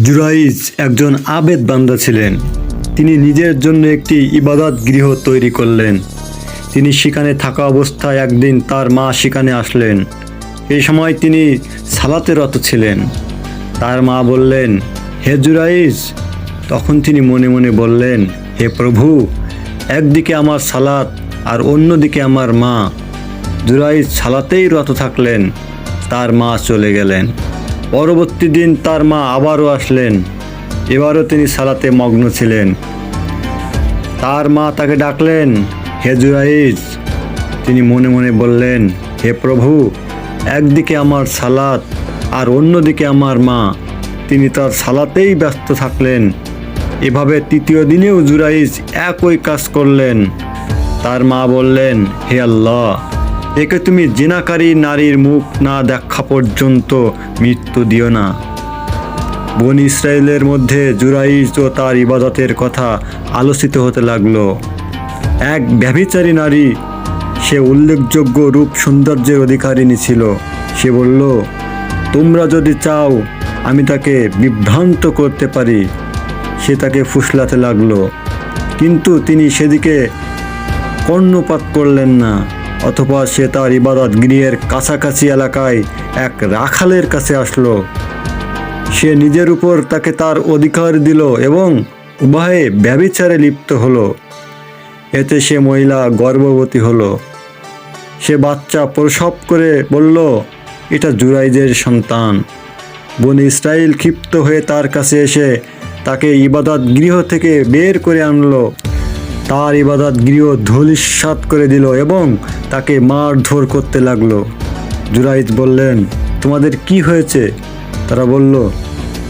জুরাইজ একজন আবেদ বান্দা ছিলেন। তিনি নিজের জন্য একটি ইবাদত গৃহ তৈরি করলেন। তিনি সেখানে থাকা অবস্থায় একদিন তার মা সেখানে আসলেন। এই সময় তিনি সালাতে রত ছিলেন। তার মা বললেন, হে জুরাইজ। তখন তিনি মনে মনে বললেন, হে প্রভু, একদিকে আমার সালাত আর অন্যদিকে আমার মা। জুরাইজ সালাতেই রত থাকলেন। তার মা চলে গেলেন। পরবর্তী দিন তার মা আবারও আসলেন। এবারও তিনি সালাতে মগ্ন ছিলেন। তার মা তাকে ডাকলেন, হে জুরাইজ। তিনি মনে মনে বললেন, হে প্রভু, একদিকে আমার সালাত আর অন্যদিকে আমার মা। তিনি তার সালাতেই ব্যস্ত থাকলেন। এভাবে তৃতীয় দিনেও জুরাইজ একই কাজ করলেন। তার মা বললেন, হে আল্লাহ, একে তুমি জিনাকারী নারীর মুখ না দেখা পর্যন্ত মৃত্যু দিও না। বনী ইসরায়েলের মধ্যে জুরাইজ ও তার ইবাদতের কথা আলোচিত হতে লাগলো। এক ব্যভিচারী নারী, সে উল্লেখযোগ্য রূপ সৌন্দর্যের অধিকারিণী ছিল। সে বলল, তোমরা যদি চাও আমি তাকে বিভ্রান্ত করতে পারি। সে তাকে ফুসলাতে লাগলো, কিন্তু তিনি সেদিকে কর্ণপাত করলেন না। অতঃপর সে তার ইবাদত গৃহের কাছাকাছি এলাকায় এক রাখালের কাছে আসলো। সে নিজের উপর তাকে তার অধিকার দিল এবং উভয়ে ব্যভিচারে লিপ্ত হলো। এতে সে মহিলা গর্ভবতী হলো। সে বাচ্চা প্রসব করে বলল, এটা জুরাইজের সন্তান। বনী ইসরাইল ক্ষিপ্ত হয়ে তার কাছে এসে তাকে ইবাদত গৃহ থেকে বের করে আনলো। তার ইবাদত গৃহ ধূলিসাৎ করে দিল এবং তাকে মারধর করতে লাগলো। জুরাইজ বললেন, তোমাদের কি হয়েছে? তারা বলল,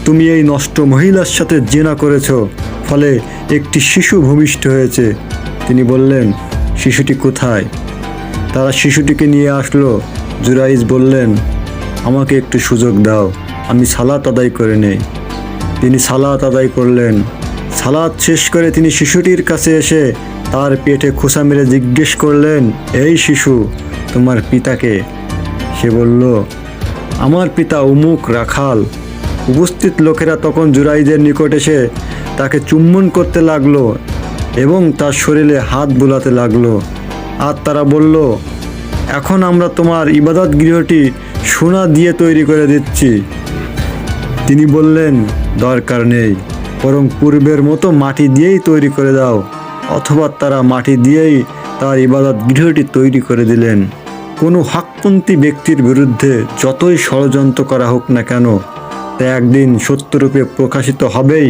তুমি এই নষ্ট মহিলার সাথে জিনা করেছ, ফলে একটি শিশু ভূমিষ্ঠ হয়েছে। তিনি বললেন, শিশুটি কোথায়? তারা শিশুটিকে নিয়ে আসলো। জুরাইজ বললেন, আমাকে একটু সুযোগ দাও, আমি সালাত আদায় করে নেই। তিনি সালাত আদায় করলেন। সালাত শেষ করে তিনি শিশুটির কাছে এসে তার পেটে খোঁচা মেরে জিজ্ঞেস করলেন, এই শিশু, তোমার পিতাকে? সে বলল, আমার পিতা উমুক রাখাল। উপস্থিত লোকেরা তখন জুরাইজের নিকট এসে তাকে চুম্বন করতে লাগলো এবং তার শরীরে হাত বুলাতে লাগলো। আর তারা বলল, এখন আমরা তোমার ইবাদত গৃহটি সোনা দিয়ে তৈরি করে দিচ্ছি। তিনি বললেন, দরকার নেই, বরং পূর্বের মতো মাটি দিয়েই তৈরি করে দাও। অথবা তারা মাটি দিয়েই তার ইবাদত গৃহটি তৈরি করে দিলেন। কোনো হকপন্থী ব্যক্তির বিরুদ্ধে যতই ষড়যন্ত্র করা হোক না কেন, তা একদিন সত্যরূপে প্রকাশিত হবেই।